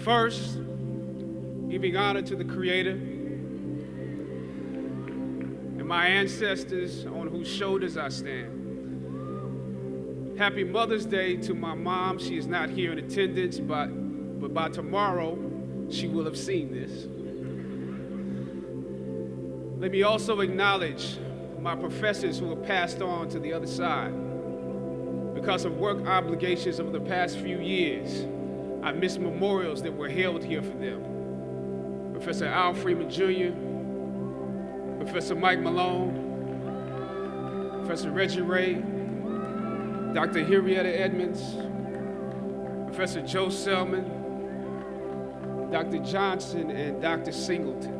First, giving honor to the Creator and my ancestors on whose shoulders I stand. Happy Mother's Day to my mom. She is not here in attendance, but by tomorrow, she will have seen this. Let me also acknowledge my professors who have passed on to the other side. Because of work obligations over the past few years, I missed memorials that were held here for them. Professor Al Freeman Jr., Professor Mike Malone, Professor Reggie Ray, Dr. Henrietta Edmonds, Professor Joe Selman, Dr. Johnson, and Dr. Singleton.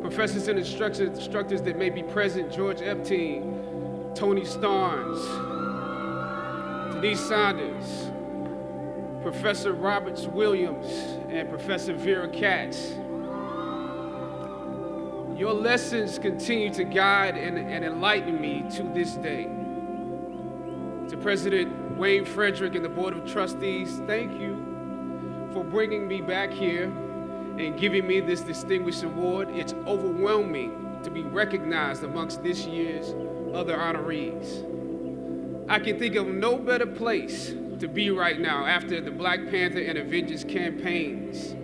Professors and instructors that may be present: George Epstein, Tony Starnes, Denise Saunders, Professor Roberts Williams, and Professor Vera Katz. Your lessons continue to guide and enlighten me to this day. To President Wayne Frederick and the Board of Trustees, thank you for bringing me back here and giving me this distinguished award. It's overwhelming to be recognized amongst this year's other honorees. I can think of no better place to be right now after the Black Panther and Avengers campaigns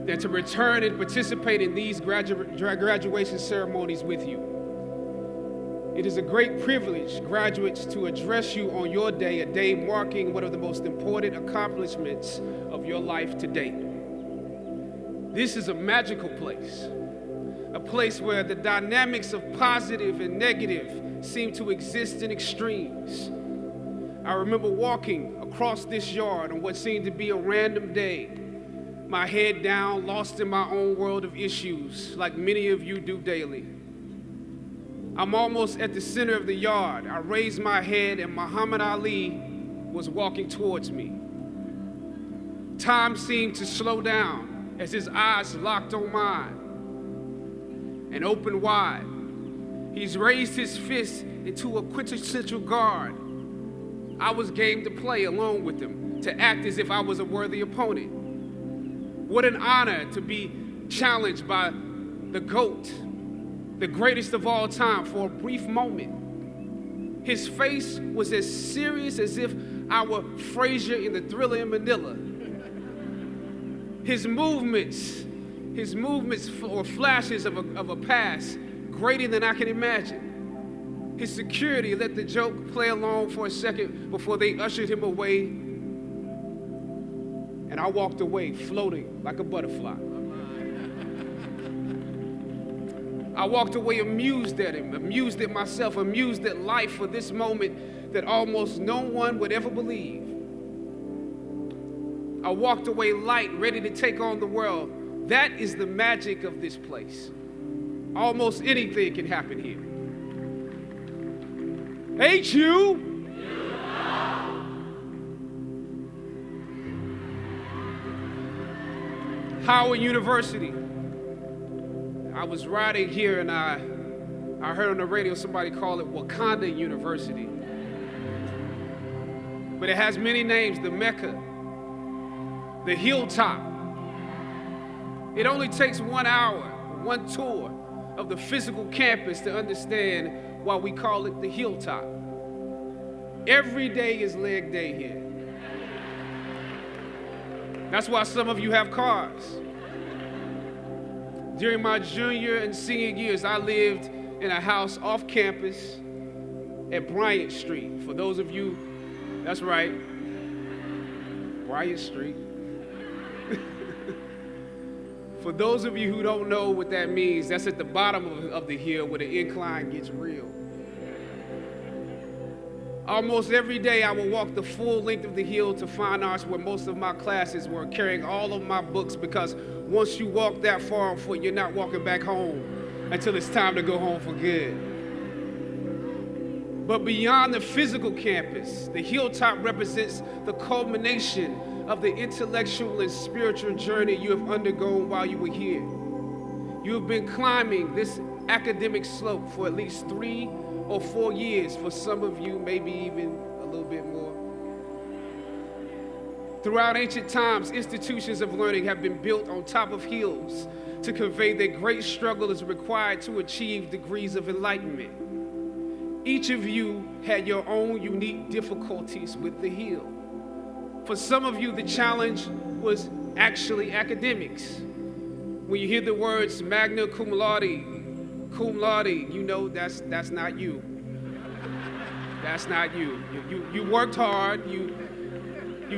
than to return and participate in these graduation ceremonies with you. It is a great privilege, graduates, to address you on your day, a day marking one of the most important accomplishments of your life to date. This is a magical place, a place where the dynamics of positive and negative seem to exist in extremes. I remember walking across this yard on what seemed to be a random day, my head down, lost in my own world of issues, like many of you do daily. I'm almost at the center of the yard. I raised my head and Muhammad Ali was walking towards me. Time seemed to slow down as his eyes locked on mine and opened wide. He's raised his fist into a quintessential guard. I was game to play along with him, to act as if I was a worthy opponent. What an honor to be challenged by the GOAT, the greatest of all time, for a brief moment. His face was as serious as if I were Frazier in the Thriller in Manila. His movements or flashes of a past greater than I can imagine. His security let the joke play along for a second before they ushered him away, and I walked away floating like a butterfly. I walked away amused at him, amused at myself, amused at life for this moment that almost no one would ever believe. I walked away light, ready to take on the world. That is the magic of this place. Almost anything can happen here. HU. Howard University. I was riding here and I heard on the radio somebody call it Wakanda University. But it has many names: the Mecca, the Hilltop. It only takes 1 hour, one tour of the physical campus to understand why we call it the Hilltop. Every day is leg day here. That's why some of you have cars. During my junior and senior years, I lived in a house off campus at Bryant Street. For those of you, that's right, Bryant Street. For those of you who don't know what that means, that's at the bottom of the hill where the incline gets real. Almost every day I would walk the full length of the hill to Fine Arts, where most of my classes were, carrying all of my books, because once you walk that far on foot, you're not walking back home until it's time to go home for good. But beyond the physical campus, the Hilltop represents the culmination of the intellectual and spiritual journey you have undergone while you were here. You have been climbing this academic slope for at least 3 or 4 years, for some of you, maybe even a little bit more. Throughout ancient times, institutions of learning have been built on top of hills to convey that great struggle is required to achieve degrees of enlightenment. Each of you had your own unique difficulties with the hill. For some of you, the challenge was actually academics. When you hear the words magna cum laude, you know that's not you. That's not you. You worked hard, you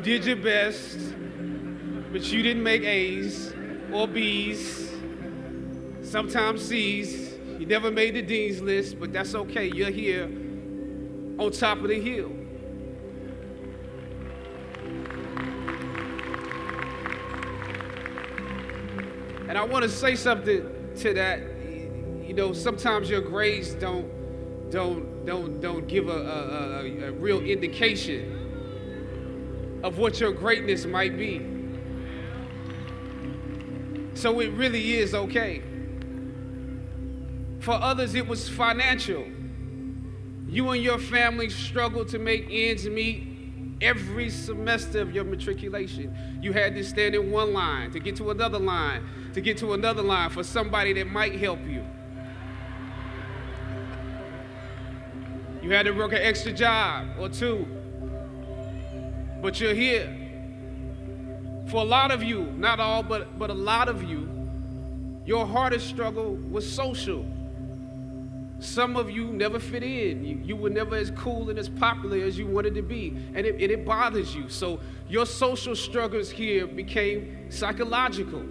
did your best, but you didn't make A's or B's, sometimes C's. You never made the dean's list, but that's okay. You're here on top of the hill. And I want to say something to that. You know, sometimes your grades don't give a real indication of what your greatness might be. So it really is okay. For others, it was financial. You and your family struggled to make ends meet every semester of your matriculation. You had to stand in one line to get to another line, to get to another line for somebody that might help you. You had to work an extra job or two, but you're here. For a lot of you, not all, but a lot of you, your hardest struggle was social. Some of you never fit in. You were never as cool and as popular as you wanted to be, and it bothers you. So your social struggles here became psychological.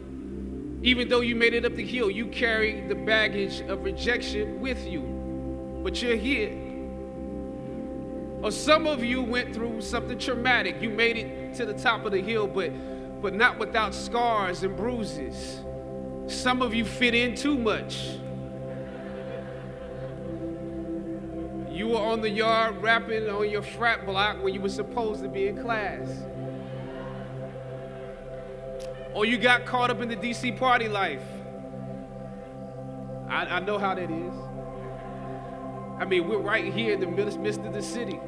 Even though you made it up the hill, you carry the baggage of rejection with you, but you're here. Or some of you went through something traumatic. You made it to the top of the hill, but not without scars and bruises. Some of you fit in too much. You were on the yard rapping on your frat block when you were supposed to be in class. Or you got caught up in the DC party life. I know how that is. I mean, we're right here in the midst of the city.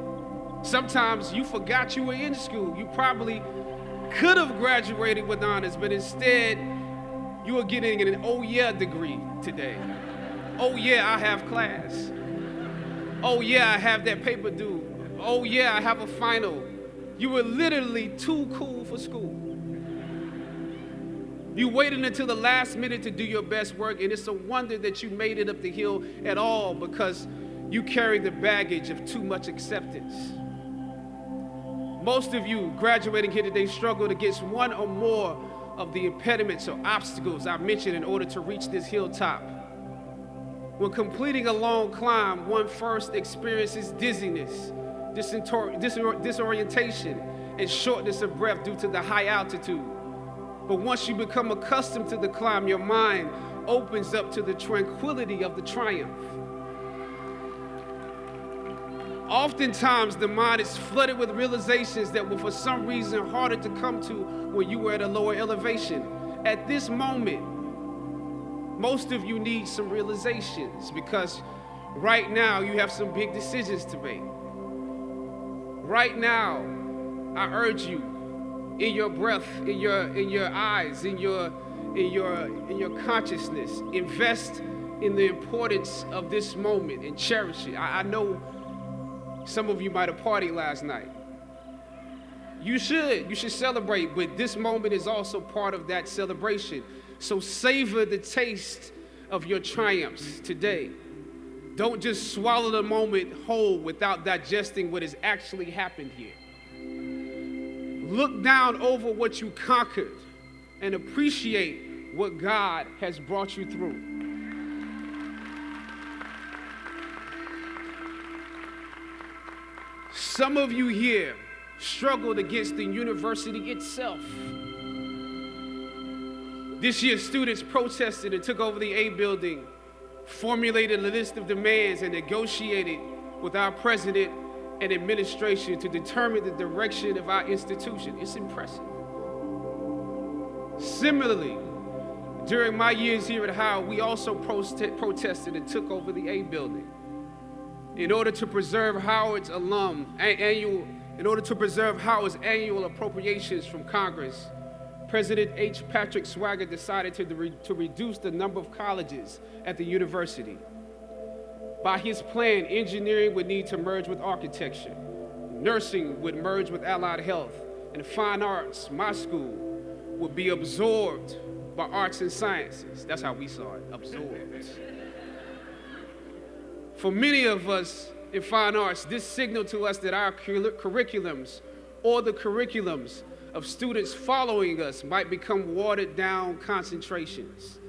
Sometimes you forgot you were in school. You probably could have graduated with honors, but instead you are getting an oh yeah degree today. Oh yeah, I have class. Oh yeah, I have that paper due. Oh yeah, I have a final. You were literally too cool for school. You waited until the last minute to do your best work, and it's a wonder that you made it up the hill at all because you carried the baggage of too much acceptance. Most of you graduating here today struggled against one or more of the impediments or obstacles I mentioned in order to reach this hilltop. When completing a long climb, one first experiences dizziness, disorientation, and shortness of breath due to the high altitude. But once you become accustomed to the climb, your mind opens up to the tranquility of the triumph. Oftentimes, the mind is flooded with realizations that were for some reason harder to come to when you were at a lower elevation. At this moment, most of you need some realizations because right now you have some big decisions to make. Right now, I urge you, in your breath, in your eyes, in your consciousness, invest in the importance of this moment and cherish it. I know some of you might have partied last night. You should celebrate, but this moment is also part of that celebration. So savor the taste of your triumphs today. Don't just swallow the moment whole without digesting what has actually happened here. Look down over what you conquered and appreciate what God has brought you through. Some of you here struggled against the university itself. This year, students protested and took over the A building, formulated a list of demands, and negotiated with our president and administration to determine the direction of our institution. It's impressive. Similarly, during my years here at Howard, we also protested and took over the A building in order to preserve Howard's annual In order to preserve Howard's annual appropriations from Congress, President H. Patrick Swagger decided to reduce the number of colleges at the university. By his plan, engineering would need to merge with architecture, nursing would merge with allied health, and fine arts, my school, would be absorbed by arts and sciences. That's how we saw it, absorbed. For many of us in fine arts, this signaled to us that our curriculums or the curriculums of students following us might become watered down concentrations.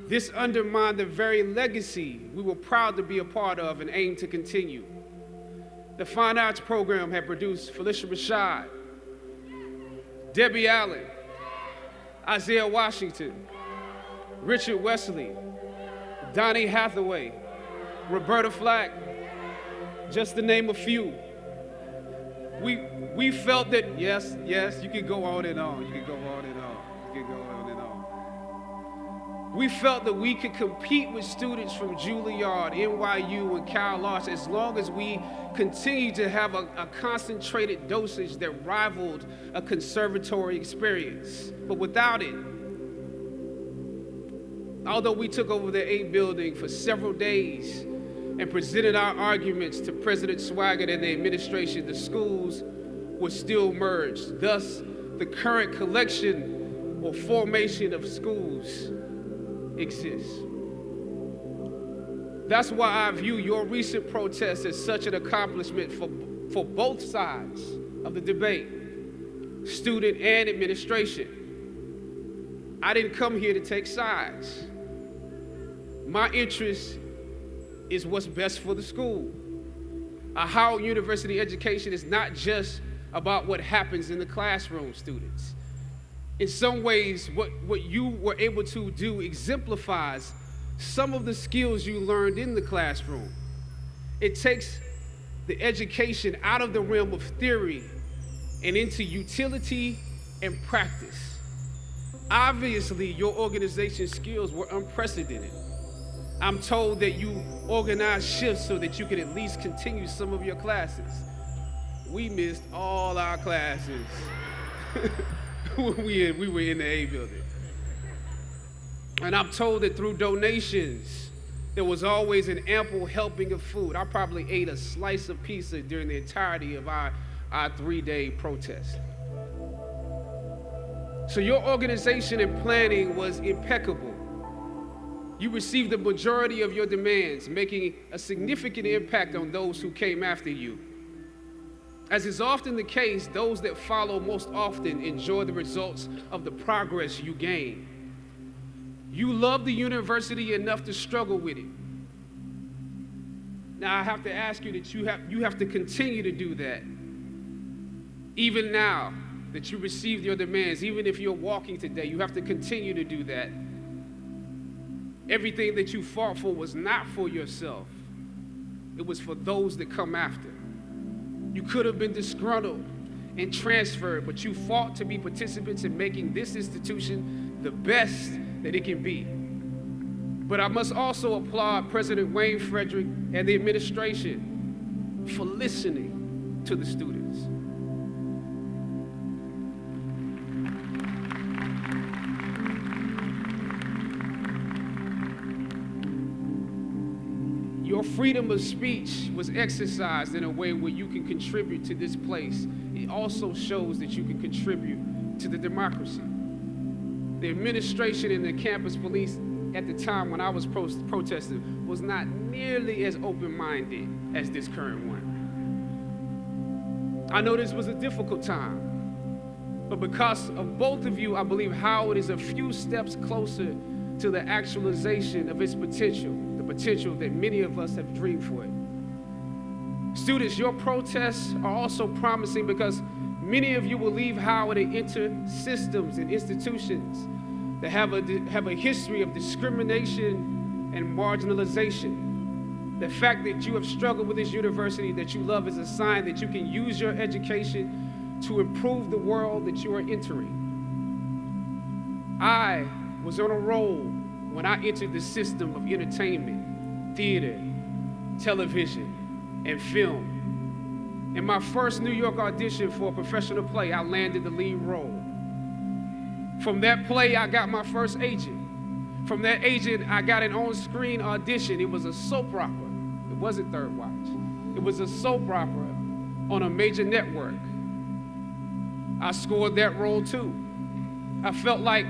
This undermined the very legacy we were proud to be a part of and aim to continue. The fine arts program had produced Phylicia Rashad, Debbie Allen, Isaiah Washington, Richard Wesley, Donnie Hathaway, Roberta Flack, just to name a few. We felt that, yes, you can go on and on, We felt that we could compete with students from Juilliard, NYU, and Cal Arts as long as we continued to have a concentrated dosage that rivaled a conservatory experience. But without it, although we took over the A building for several days and presented our arguments to President Swaggart and the administration, the schools were still merged. Thus, the current collection or formation of schools exists. That's why I view your recent protest as such an accomplishment for both sides of the debate, student and administration. I didn't come here to take sides. My interest is what's best for the school. A Howard University education is not just about what happens in the classroom, students. In some ways, what you were able to do exemplifies some of the skills you learned in the classroom. It takes the education out of the realm of theory and into utility and practice. Obviously, your organization skills were unprecedented. I'm told that you organized shifts so that you could at least continue some of your classes. We missed all our classes when we were in the A building. And I'm told that through donations, there was always an ample helping of food. I probably ate a slice of pizza during the entirety of our 3-day protest. So your organization and planning was impeccable. You received the majority of your demands, making a significant impact on those who came after you. As is often the case, those that follow most often enjoy the results of the progress you gain. You love the university enough to struggle with it. Now I have to ask you that you have to continue to do that. Even now that you received your demands, even if you're walking today, you have to continue to do that. Everything that you fought for was not for yourself. It was for those that come after. You could have been disgruntled and transferred, but you fought to be participants in making this institution the best that it can be. But I must also applaud President Wayne Frederick and the administration for listening to the students. Your freedom of speech was exercised in a way where you can contribute to this place. It also shows that you can contribute to the democracy. The administration and the campus police at the time when I was protesting was not nearly as open-minded as this current one. I know this was a difficult time, but because of both of you, I believe Howard is a few steps closer to the actualization of its potential, the potential that many of us have dreamed for it. Students, your protests are also promising because many of you will leave Howard and enter systems and institutions that have a history of discrimination and marginalization. The fact that you have struggled with this university that you love is a sign that you can use your education to improve the world that you are entering. I was on a roll when I entered the system of entertainment, theater, television, and film. In my first New York audition for a professional play, I landed the lead role. From that play, I got my first agent. From that agent, I got an on-screen audition. It was a soap opera. It wasn't Third Watch. It was a soap opera on a major network. I scored that role too. I felt like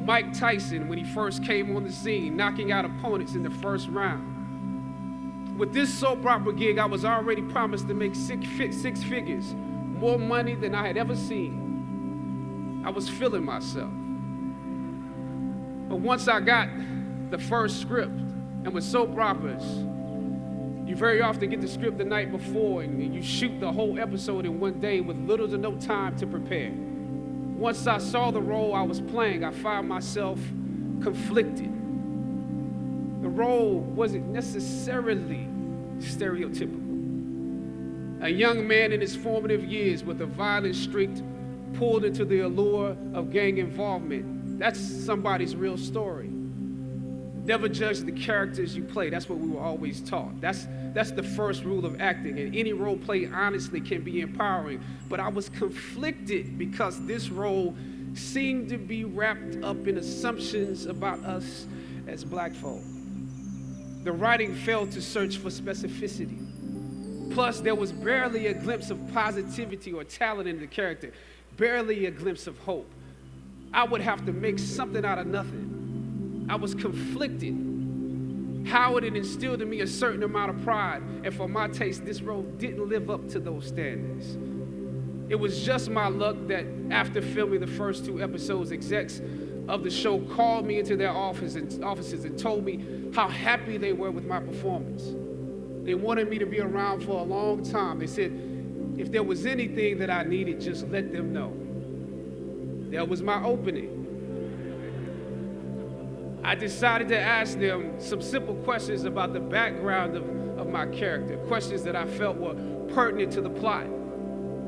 Mike Tyson when he first came on the scene, knocking out opponents in the first round. With this soap opera gig, I was already promised to make six figures, more money than I had ever seen. I was feeling myself. But once I got the first script, and with soap operas, you very often get the script the night before and you shoot the whole episode in one day with little to no time to prepare. Once I saw the role I was playing, I found myself conflicted. The role wasn't necessarily stereotypical. A young man in his formative years with a violent streak pulled into the allure of gang involvement. That's somebody's real story. Never judge the characters you play. That's what we were always taught. That's the first rule of acting. And any role played honestly can be empowering. But I was conflicted because this role seemed to be wrapped up in assumptions about us as black folk. The writing failed to search for specificity. Plus, there was barely a glimpse of positivity or talent in the character, barely a glimpse of hope. I would have to make something out of nothing. I was conflicted. Howard had instilled in me a certain amount of pride, and for my taste, this role didn't live up to those standards. It was just my luck that after filming the first 2 episodes, execs of the show called me into their offices and told me how happy they were with my performance. They wanted me to be around for a long time. They said, if there was anything that I needed, just let them know. That was my opening. I decided to ask them some simple questions about the background of my character, questions that I felt were pertinent to the plot.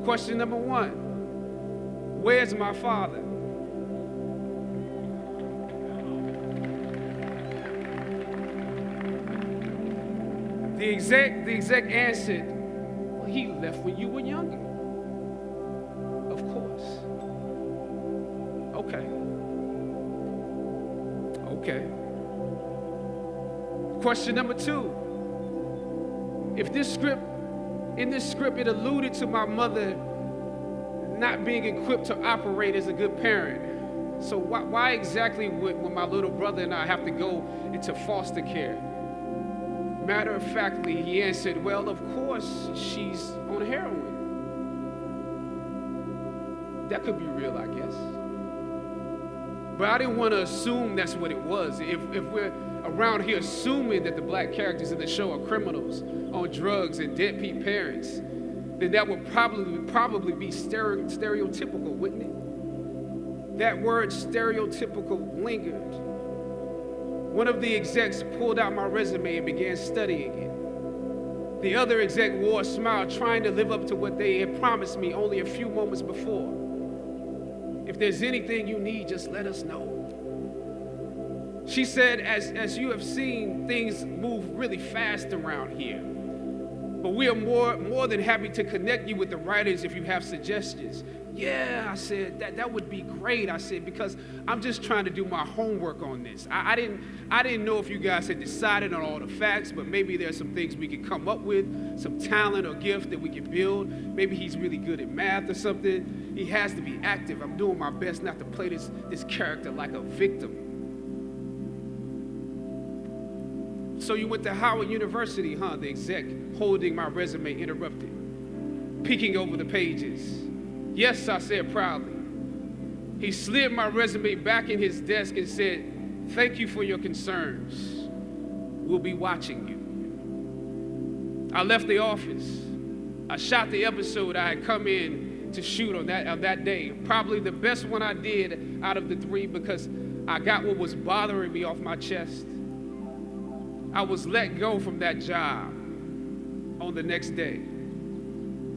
Question number 1, where's my father? The exec answered, well, he left when you were younger. Of course. Okay. Question number 2. In this script, it alluded to my mother not being equipped to operate as a good parent. So why exactly would my little brother and I have to go into foster care? Matter of factly, he answered, well, of course, she's on heroin. That could be real, I guess. But I didn't want to assume that's what it was. If we're around here assuming that the black characters in the show are criminals on drugs and deadbeat parents, then that would probably be stereotypical, wouldn't it? That word stereotypical lingered. One of the execs pulled out my resume and began studying it. The other exec wore a smile, trying to live up to what they had promised me only a few moments before. If there's anything you need, just let us know. She said, as you have seen, things move really fast around here. But we are more than happy to connect you with the writers if you have suggestions. Yeah, I said, that would be great. I said, because I'm just trying to do my homework on this. I didn't know if you guys had decided on all the facts, but maybe there's some things we could come up with, some talent or gift that we could build. Maybe he's really good at math or something. He has to be active. I'm doing my best not to play this character like a victim. So you went to Howard University, huh? The exec holding my resume interrupted, peeking over the pages. Yes, I said proudly. He slid my resume back in his desk and said, thank you for your concerns. We'll be watching you. I left the office. I shot the episode I had come in to shoot on that day. Probably the best one I did out of the 3 because I got what was bothering me off my chest. I was let go from that job on the next day.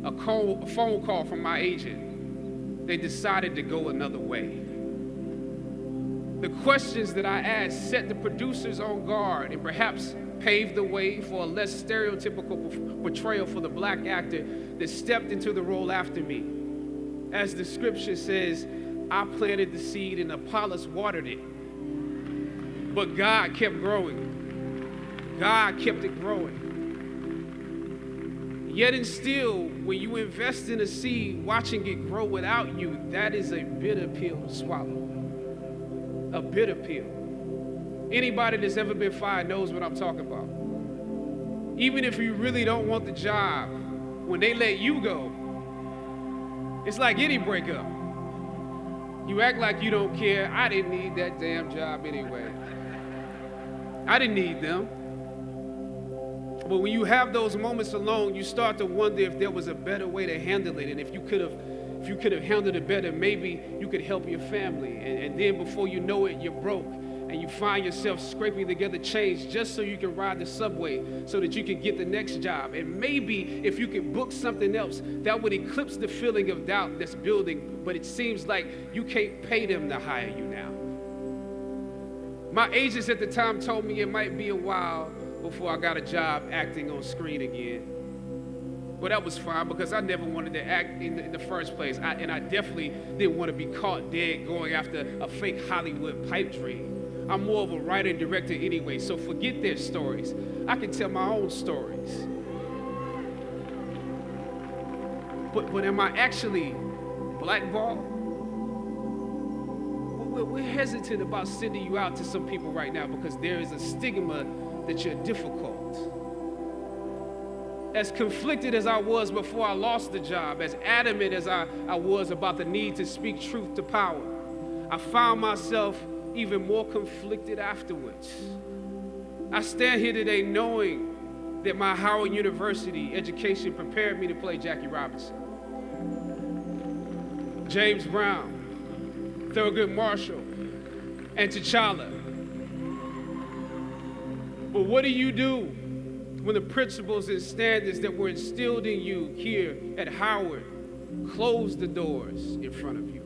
A phone call from my agent. They decided to go another way. The questions that I asked set the producers on guard and perhaps paved the way for a less stereotypical portrayal for the black actor that stepped into the role after me. As the scripture says, I planted the seed and Apollos watered it, but God kept growing. God kept it growing. Yet and still, when you invest in a seed, watching it grow without you, that is a bitter pill to swallow. A bitter pill. Anybody that's ever been fired knows what I'm talking about. Even if you really don't want the job, when they let you go, it's like any breakup. You act like you don't care. I didn't need that damn job anyway. I didn't need them. But when you have those moments alone, you start to wonder if there was a better way to handle it. And if you could have handled it better, maybe you could help your family. And then before you know it, you're broke. And you find yourself scraping together change just so you can ride the subway so that you can get the next job. And maybe if you could book something else, that would eclipse the feeling of doubt that's building. But it seems like you can't pay them to hire you now. My agents at the time told me it might be a while before I got a job acting on screen again. Well, that was fine because I never wanted to act in the first place. And I definitely didn't want to be caught dead going after a fake Hollywood pipe dream. I'm more of a writer and director anyway, so forget their stories. I can tell my own stories. But am I actually blackballed? We're hesitant about sending you out to some people right now because there is a stigma that you're difficult. As conflicted as I was before I lost the job, as adamant as I was about the need to speak truth to power, I found myself even more conflicted afterwards. I stand here today knowing that my Howard University education prepared me to play Jackie Robinson, James Brown, Thurgood Marshall, and T'Challa. But what do you do when the principles and standards that were instilled in you here at Howard close the doors in front of you?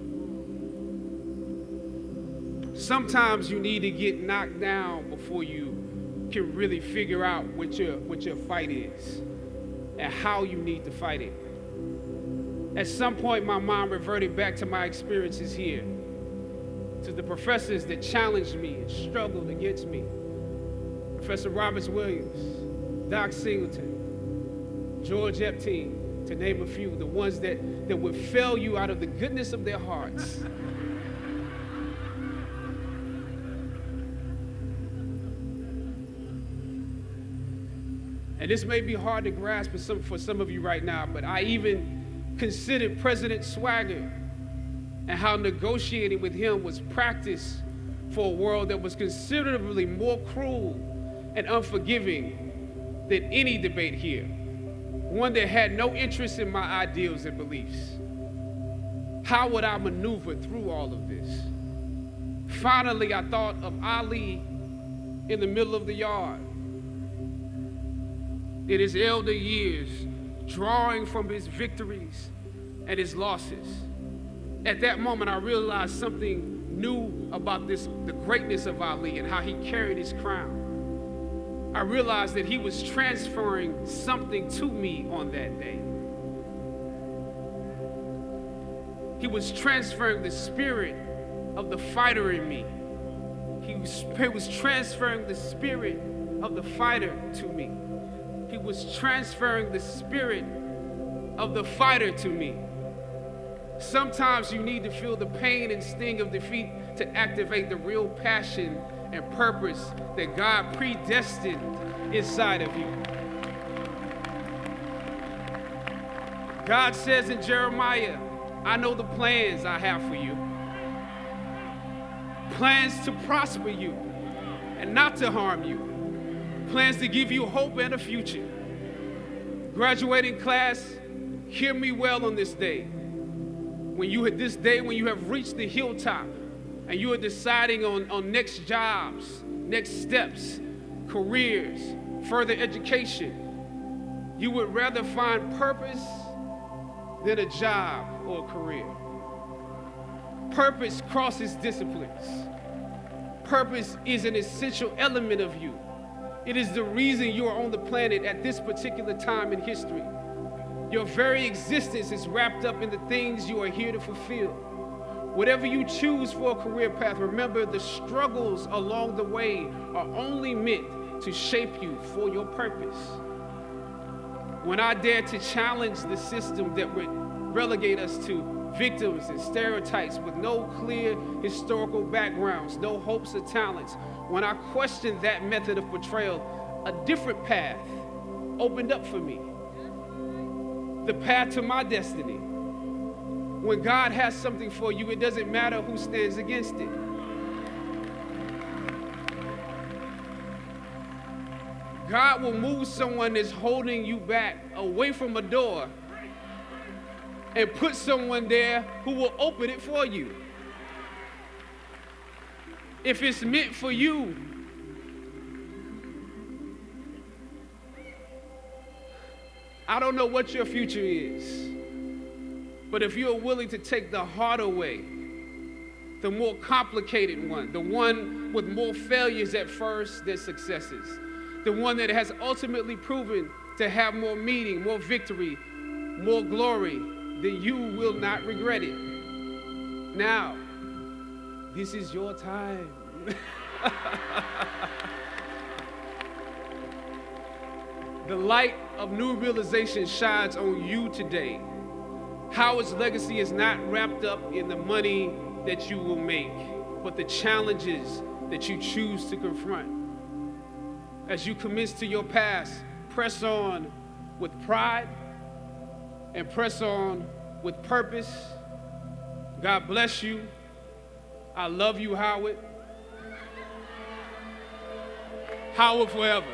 Sometimes you need to get knocked down before you can really figure out what your fight is and how you need to fight it. At some point, my mind reverted back to my experiences here, to the professors that challenged me and struggled against me. Professor Roberts Williams, Doc Singleton, George Epstein, to name a few, the ones that would fail you out of the goodness of their hearts. And this may be hard to grasp for some of you right now, but I even considered President Swagger and how negotiating with him was practice for a world that was considerably more cruel and unforgiving than any debate here, one that had no interest in my ideals and beliefs. How would I maneuver through all of this? Finally, I thought of Ali in the middle of the yard, in his elder years, drawing from his victories and his losses. At that moment, I realized something new about the greatness of Ali and how he carried his crown. I realized that he was transferring something to me on that day. He was transferring the spirit of the fighter in me. He was transferring the spirit of the fighter to me. He was transferring the spirit of the fighter to me. Sometimes you need to feel the pain and sting of defeat to activate the real passion and purpose that God predestined inside of you. God says in Jeremiah, I know the plans I have for you. Plans to prosper you and not to harm you. Plans to give you hope and a future. Graduating class, hear me well on this day. When you have reached the hilltop and you are deciding on next jobs, next steps, careers, further education, you would rather find purpose than a job or a career. Purpose crosses disciplines. Purpose is an essential element of you. It is the reason you are on the planet at this particular time in history. Your very existence is wrapped up in the things you are here to fulfill. Whatever you choose for a career path, remember the struggles along the way are only meant to shape you for your purpose. When I dare to challenge the system that would relegate us to victims and stereotypes with no clear historical backgrounds, no hopes or talents, when I questioned that method of portrayal, a different path opened up for me. The path to my destiny. When God has something for you, it doesn't matter who stands against it. God will move someone that's holding you back away from a door and put someone there who will open it for you. If it's meant for you, I don't know what your future is, but if you're willing to take the harder way, the more complicated one, the one with more failures at first than successes, the one that has ultimately proven to have more meaning, more victory, more glory, then you will not regret it. Now, this is your time. The light of new realization shines on you today. Howard's legacy is not wrapped up in the money that you will make, but the challenges that you choose to confront. As you commence to your past, press on with pride and press on with purpose. God bless you. I love you, Howard. Howard forever.